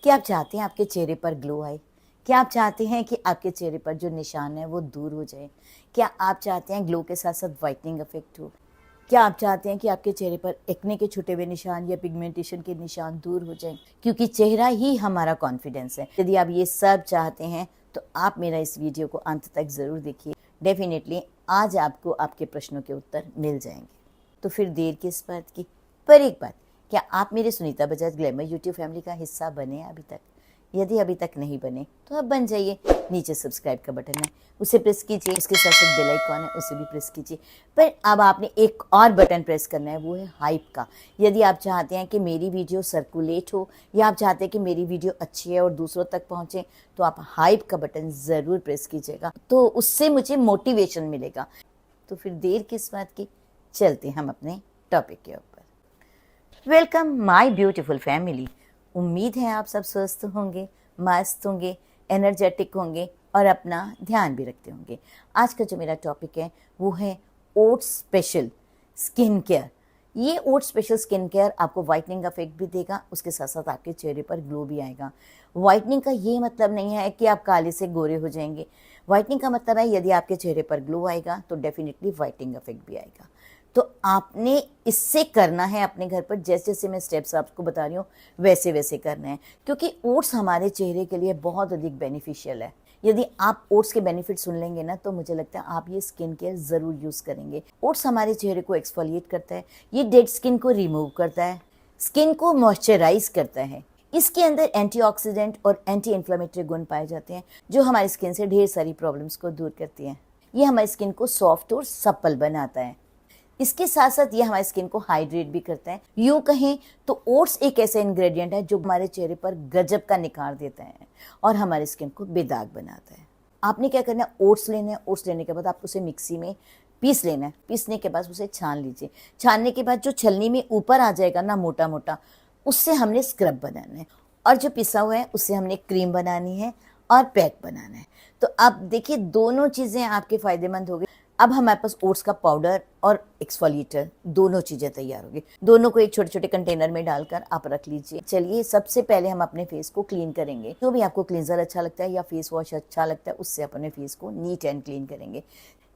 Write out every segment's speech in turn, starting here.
क्या आप चाहते हैं आपके चेहरे पर ग्लो आए? क्या आप चाहते हैं कि आपके चेहरे पर जो निशान है वो दूर हो जाए? क्या आप चाहते हैं ग्लो के साथ साथ वाइटनिंग इफेक्ट हो? क्या आप चाहते हैं कि आपके चेहरे पर एक्ने के छूटे हुए निशान या पिगमेंटेशन के निशान दूर हो जाएं? क्योंकि चेहरा ही हमारा कॉन्फिडेंस है। यदि आप ये सब चाहते हैं तो आप मेरा इस वीडियो को अंत तक ज़रूर देखिए। डेफिनेटली आज आपको आपके प्रश्नों के उत्तर मिल जाएंगे। तो फिर देर किस बात की? पर एक बात, क्या आप मेरे Sunita Bajaj glamour YouTube family का हिस्सा बने अभी तक? यदि अभी तक नहीं बने तो अब बन जाइए। नीचे सब्सक्राइब का बटन है, उसे प्रेस कीजिए। उसके साथ साथ बेल आइकॉन है, उसे भी प्रेस कीजिए। पर अब आपने एक और बटन प्रेस करना है, वो है हाइप का। यदि आप चाहते हैं कि मेरी वीडियो सर्कुलेट हो या आप चाहते हैं कि मेरी वीडियो अच्छी है और दूसरों तक पहुंचे, तो आप हाइप का बटन ज़रूर प्रेस कीजिएगा। तो उससे मुझे मोटिवेशन मिलेगा। तो फिर देर किस बात की, चलते हम अपने टॉपिक के ऊपर। Welcome my beautiful family. उम्मीद है आप सब स्वस्थ होंगे, मस्त होंगे, एनर्जेटिक होंगे और अपना ध्यान भी रखते होंगे। आज का जो मेरा टॉपिक है वो है ओट्स स्पेशल स्किन केयर। ये ओट्स स्पेशल स्किन केयर आपको वाइटनिंग इफेक्ट भी देगा, उसके साथ साथ आपके चेहरे पर ग्लो भी आएगा। वाइटनिंग का ये मतलब नहीं है कि आप काले से गोरे हो जाएंगे। वाइटनिंग का मतलब है यदि आपके चेहरे पर ग्लो आएगा तो डेफिनेटली वाइटनिंग इफेक्ट भी आएगा। तो आपने इससे करना है अपने घर पर, जैसे जैसे मैं स्टेप्स आपको बता रही हूँ वैसे वैसे करना है, क्योंकि ओट्स हमारे चेहरे के लिए बहुत अधिक बेनिफिशियल है। यदि आप ओट्स के बेनिफिट सुन लेंगे ना तो मुझे लगता है आप ये स्किन केयर ज़रूर यूज़ करेंगे। ओट्स हमारे चेहरे को एक्सफोलिएट करता है, ये डेड स्किन को रिमूव करता है, स्किन को मॉइस्चराइज करता है। इसके अंदर एंटीऑक्सीडेंट और एंटी इन्फ्लेमेटरी गुण पाए जाते हैं जो हमारी स्किन से ढेर सारी प्रॉब्लम्स को दूर करती हैं। ये हमारी स्किन को सॉफ्ट और सप्पल बनाता है। इसके साथ साथ ये हमारी स्किन को हाइड्रेट भी करता है। यूँ कहें तो ओट्स एक ऐसा इंग्रेडिएंट है जो हमारे चेहरे पर गजब का निखार देता है और हमारी स्किन को बेदाग बनाता है। आपने क्या करना है, ओट्स लेना है। ओट्स लेने के बाद आप उसे मिक्सी में पीस लेना है। पीसने के बाद उसे छान लीजिए। छानने के बाद जो छलनी में ऊपर आ जाएगा ना मोटा मोटा, उससे हमने स्क्रब बनाना है और जो पिसा हुआ है उससे हमने क्रीम बनानी है और पैक बनाना है। तो अब देखिए दोनों चीज़ें आपके फ़ायदेमंद हो गई। अब हमारे पास ओट्स का पाउडर और एक्सफोलिएटर दोनों चीज़ें तैयार होगी। दोनों को एक छोटे छोटे कंटेनर में डालकर आप रख लीजिए। चलिए सबसे पहले हम अपने फेस को क्लीन करेंगे। जो भी आपको क्लींजर अच्छा लगता है या फेस वॉश अच्छा लगता है उससे अपने फेस को नीट एंड क्लीन करेंगे।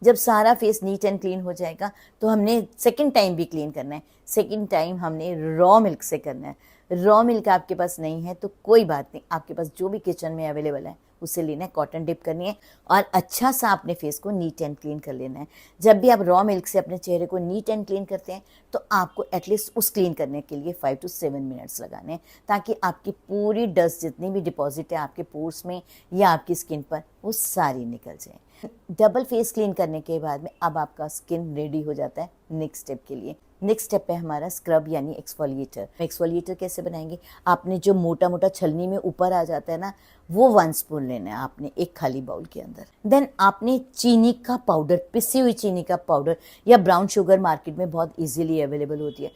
जब सारा फेस नीट एंड क्लीन हो जाएगा तो हमने सेकंड टाइम भी क्लीन करना है। सेकंड टाइम हमने रॉ मिल्क से करना है। रॉ मिल्क आपके पास नहीं है तो कोई बात नहीं, आपके पास जो भी किचन में अवेलेबल है उसे लेना है, कॉटन डिप करनी है और अच्छा सा अपने फेस को नीट एंड क्लीन कर लेना है। जब भी आप रॉ मिल्क से अपने चेहरे को नीट एंड क्लीन करते हैं तो आपको एटलीस्ट उस क्लीन करने के लिए 5 to 7 मिनट्स लगाने हैं, ताकि आपकी पूरी डस्ट जितनी भी डिपॉजिट है आपके पोर्स में या आपकी स्किन पर वो सारी निकल जाए। डबल फेस क्लीन करने के बाद में अब आपका स्किन रेडी हो जाता है नेक्स्ट स्टेप के लिए। नेक्स्ट स्टेप है हमारा स्क्रब यानी एक्सफोलिएटर। एक्सफोलिएटर कैसे बनाएंगे, आपने जो मोटा मोटा छलनी में ऊपर आ जाता है ना, वो 1 स्पून लेना है आपने एक खाली बाउल के अंदर। देन आपने चीनी का पाउडर, पिसी हुई चीनी का पाउडर या ब्राउन शुगर मार्केट में बहुत इजीली अवेलेबल होती है,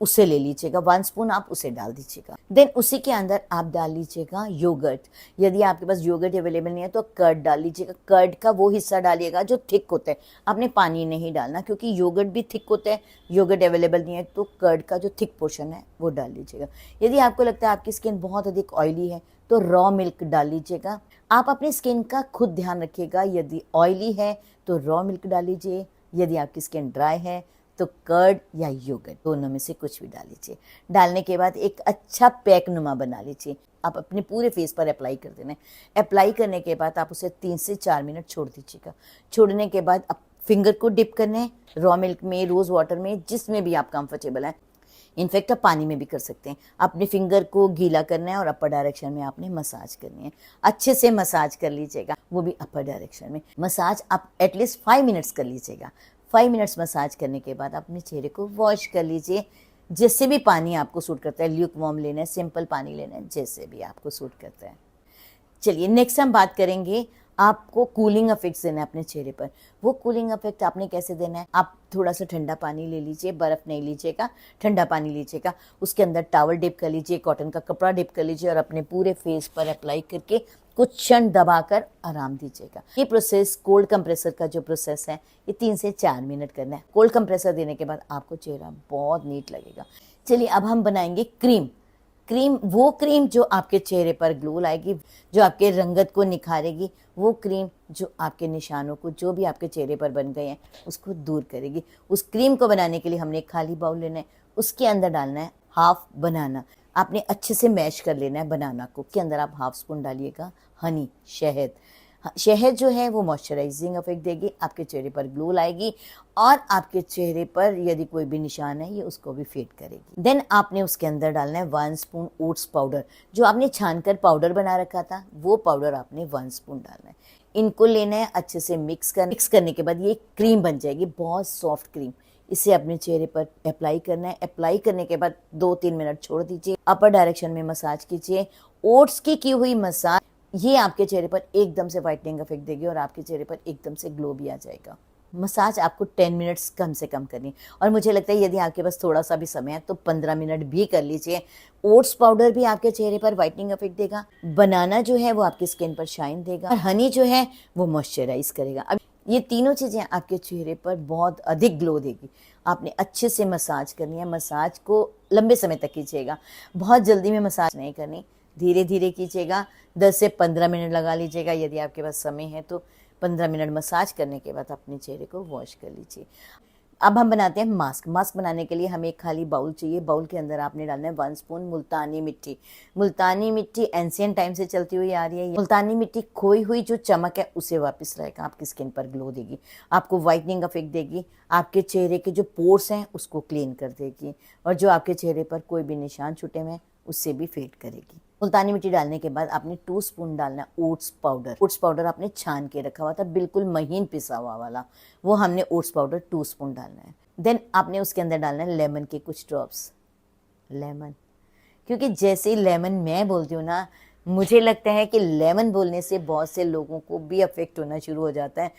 उसे ले लीजिएगा। 1 स्पून आप उसे डाल दीजिएगा। देन उसी के अंदर आप डाल लीजिएगा योगर्ट। यदि आपके पास योगर्ट अवेलेबल नहीं है तो कर्ड डाल लीजिएगा। कर्ड का वो हिस्सा डालिएगा जो थिक होता है, आपने पानी नहीं डालना क्योंकि योगर्ट भी थिक होता है। योगर्ट अवेलेबल नहीं है तो कर्ड का जो थिक पोर्शन है वो डाल लीजिएगा। यदि आपको लगता है आपकी स्किन बहुत अधिक ऑयली है तो रॉ मिल्क डाल लीजिएगा। आप अपनी स्किन का खुद ध्यान रखिएगा, यदि ऑयली है तो रॉ मिल्क डाल लीजिए, यदि आपकी स्किन ड्राई है तो कर्ड या योगर्ट दोनों में से कुछ भी डाल लीजिए। डालने के बाद एक अच्छा पैक नुमा बना लीजिए। आप अपने पूरे फेस पर अप्लाई कर देना है। अप्लाई करने के बाद आप उसे 3 से 4 मिनट छोड़ दीजिएगा। छोड़ने के बाद आप फिंगर को डिप करना है रॉ मिल्क में, रोज़ वाटर में, जिसमें भी आप कंफर्टेबल हैं। इनफैक्ट आप पानी में भी कर सकते हैं। अपने फिंगर को गीला करना है और अपर डायरेक्शन में आपने मसाज करनी है। अच्छे से मसाज कर लीजिएगा, वो भी अपर डायरेक्शन में। मसाज आप एटलीस्ट 5 मिनट्स कर लीजिएगा। 5 मिनट्स मसाज करने के बाद अपने चेहरे को वॉश कर लीजिए। जैसे भी पानी आपको सूट करता है, ल्यूक वार्म लेना है, सिंपल पानी लेना है, जैसे भी आपको सूट करता है। चलिए नेक्स्ट हम बात करेंगे, आपको कूलिंग इफेक्ट देना है अपने चेहरे पर। वो कूलिंग इफेक्ट आपने कैसे देना है, आप थोड़ा सा ठंडा पानी ले लीजिए, बर्फ़ नहीं लीजिएगा, ठंडा पानी लीजिएगा। उसके अंदर टॉवल डिप कर लीजिए, कॉटन का कपड़ा डिप कर लीजिए और अपने पूरे फेस पर अप्लाई करके कुछ क्षण दबाकर आराम दीजिएगा। ये प्रोसेस कोल्ड कंप्रेसर का जो प्रोसेस है ये 3 से 4 मिनट करना है। कोल्ड कंप्रेसर देने के बाद आपको चेहरा बहुत नीट लगेगा। चलिए अब हम बनाएंगे क्रीम। क्रीम, वो क्रीम जो आपके चेहरे पर ग्लो लाएगी, जो आपके रंगत को निखारेगी, वो क्रीम जो आपके निशानों को, जो भी आपके चेहरे पर बन गए हैं, उसको दूर करेगी। उस क्रीम को बनाने के लिए हमने एक खाली बाउल लेना है, उसके अंदर डालना है हाफ बनाना। आपने अच्छे से मैश कर लेना है बनाना को। के अंदर आप हाफ स्पून डालिएगा हनी, शहद। शहद जो है वो मॉइस्चराइजिंग इफेक्ट देगी, आपके चेहरे पर ग्लो लाएगी और आपके चेहरे पर यदि कोई भी निशान है ये उसको भी फेड करेगी। देन आपने उसके अंदर डालना है 1 स्पून ओट्स पाउडर। जो आपने छानकर पाउडर बना रखा था वो पाउडर आपने 1 स्पून डालना है। इनको लेना है, अच्छे से मिक्स करने के बाद ये क्रीम बन जाएगी, बहुत सॉफ्ट क्रीम। इसे अपने चेहरे पर अप्लाई करना है। अप्लाई करने के बाद 2-3 मिनट छोड़ दीजिए, अपर डायरेक्शन में मसाज कीजिए। ओट्स की हुई मसाज ये आपके चेहरे पर एकदम से वाइटनिंग इफेक्ट देगी और आपके चेहरे पर एकदम से ग्लो भी आ जाएगा। मसाज आपको 10 मिनट्स कम से कम करनी, और मुझे लगता है यदि आपके पास थोड़ा सा भी समय है तो 15 मिनट भी कर लीजिए। ओट्स पाउडर भी आपके चेहरे पर वाइटनिंग इफेक्ट देगा, बनाना जो है वो आपकी स्किन पर शाइन देगा, और हनी जो है वो मॉइस्चराइज करेगा। अब ये तीनों चीज़ें आपके चेहरे पर बहुत अधिक ग्लो देगी। आपने अच्छे से मसाज करनी है। मसाज को लंबे समय तक कीजिएगा, बहुत जल्दी में मसाज नहीं करनी, धीरे धीरे कीजिएगा। 10 से 15 मिनट लगा लीजिएगा, यदि आपके पास समय है तो 15 मिनट मसाज करने के बाद अपने चेहरे को वॉश कर लीजिए। अब हम बनाते हैं मास्क। मास्क बनाने के लिए हमें एक खाली बाउल चाहिए। बाउल के अंदर आपने डालना है 1 स्पून मुल्तानी मिट्टी। मुल्तानी मिट्टी एंशिएंट टाइम से चलती हुई आ रही है। मुल्तानी मिट्टी खोई हुई जो चमक है उसे वापस लाएगा, आपकी स्किन पर ग्लो देगी, आपको वाइटनिंग इफेक्ट देगी, आपके चेहरे के जो पोर्स हैं उसको क्लीन कर देगी, और जो आपके चेहरे पर कोई भी निशान छूटे हुए हैं उससे भी फेड करेगी। मुल्तानी मिट्टी डालने के बाद आपने 2 स्पून डालना है ओट्स पाउडर। ओट्स पाउडर आपने छान के रखा हुआ था, बिल्कुल महीन पिसा हुआ वाला, वो हमने ओट्स पाउडर 2 स्पून डालना है। देन आपने उसके अंदर डालना है लेमन के कुछ ड्रॉप्स। लेमन, क्योंकि जैसे ही लेमन मैं बोलती हूँ ना, मुझे लगता है कि लेमन बोलने से बहुत से लोगों को भी अफेक्ट होना शुरू हो जाता है,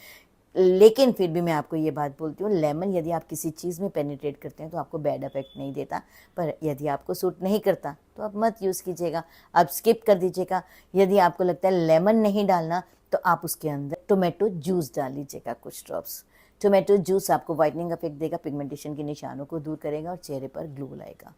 लेकिन फिर भी मैं आपको ये बात बोलती हूँ, लेमन यदि आप किसी चीज़ में पेनिट्रेट करते हैं तो आपको बैड इफेक्ट नहीं देता, पर यदि आपको सूट नहीं करता तो आप मत यूज़ कीजिएगा, आप स्किप कर दीजिएगा। यदि आपको लगता है लेमन नहीं डालना तो आप उसके अंदर टोमेटो जूस डाल लीजिएगा, कुछ ड्रॉप्स। टोमेटो जूस आपको वाइटनिंग इफेक्ट देगा, पिगमेंटेशन के निशानों को दूर करेगा और चेहरे पर ग्लो लाएगा।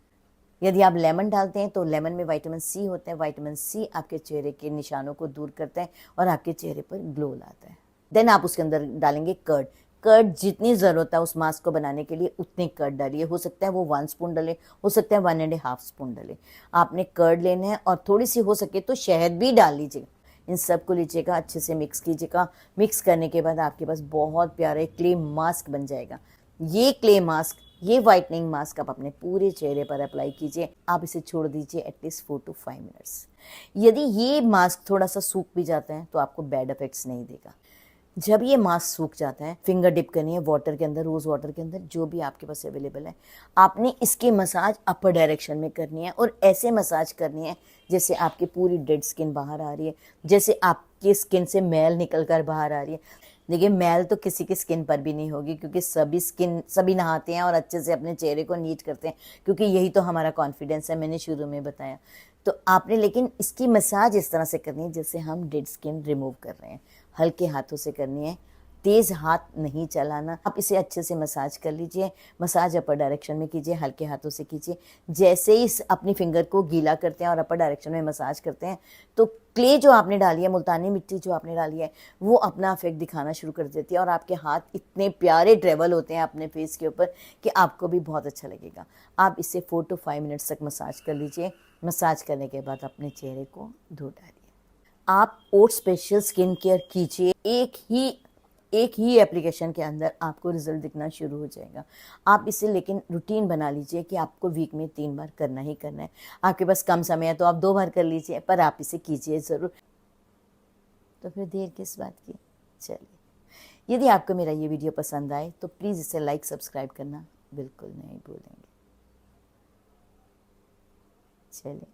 यदि आप लेमन डालते हैं तो लेमन में विटामिन सी होता है, विटामिन सी आपके चेहरे के निशानों को दूर करता है और आपके चेहरे पर ग्लो लाता है। देन आप उसके अंदर डालेंगे कर्ड। कर्ड जितनी ज़रूरत है उस मास्क को बनाने के लिए उतने कर्ड डालिए। हो सकता है वो 1 स्पून डले, हो सकता है 1.5 स्पून डले। आपने कर्ड लेना है और थोड़ी सी हो सके तो शहद भी डाल लीजिए। इन सब को लीजिएगा, अच्छे से मिक्स कीजिएगा। मिक्स करने के बाद आपके पास बहुत प्यारा क्ले मास्क बन जाएगा। ये क्ले मास्क, ये वाइटनिंग मास्क आप अपने पूरे चेहरे पर अप्लाई कीजिए। आप इसे छोड़ दीजिए एटलीस्ट 4 to 5 मिनट्स। यदि ये मास्क थोड़ा सा सूख भी जाता है तो आपको बैड इफेक्ट्स नहीं देगा। जब ये मास्क सूख जाता है, फिंगर डिप करनी है वाटर के अंदर, रोज़ वाटर के अंदर, जो भी आपके पास अवेलेबल है। आपने इसकी मसाज अपर डायरेक्शन में करनी है और ऐसे मसाज करनी है जैसे आपकी पूरी डेड स्किन बाहर आ रही है, जैसे आपकी स्किन से मैल निकल कर बाहर आ रही है। देखिए, मैल तो किसी की स्किन पर भी नहीं होगी, क्योंकि सभी नहाते हैं और अच्छे से अपने चेहरे को नीट करते हैं, क्योंकि यही तो हमारा कॉन्फिडेंस है, मैंने शुरू में बताया। तो आपने लेकिन इसकी मसाज इस तरह से करनी है जैसे हम डेड स्किन रिमूव कर रहे हैं। हल्के हाथों से करनी है, तेज़ हाथ नहीं चलाना। आप इसे अच्छे से मसाज कर लीजिए। मसाज अपर डायरेक्शन में कीजिए, हल्के हाथों से कीजिए। जैसे ही अपनी फिंगर को गीला करते हैं और अपर डायरेक्शन में मसाज करते हैं तो क्ले जो आपने डाली है, मुल्तानी मिट्टी जो आपने डाली है, वो अपना इफेक्ट दिखाना शुरू कर देती है और आपके हाथ इतने प्यारे ट्रेवल होते हैं अपने फेस के ऊपर कि आपको भी बहुत अच्छा लगेगा। आप इसे 4 to 5 मिनट्स तक मसाज कर लीजिए। मसाज करने के बाद अपने चेहरे को धो डालिए। आप ओट स्पेशल स्किन केयर कीजिए, एक ही एप्लीकेशन के अंदर आपको रिजल्ट दिखना शुरू हो जाएगा। आप इसे लेकिन रूटीन बना लीजिए कि आपको वीक में 3 बार करना ही करना है। आपके पास कम समय है तो आप 2 बार कर लीजिए, पर आप इसे कीजिए ज़रूर। तो फिर देर किस बात की, चलिए। यदि आपको मेरा ये वीडियो पसंद आए तो प्लीज़ इसे लाइक सब्सक्राइब करना बिल्कुल नहीं भूलेंगे। चलिए।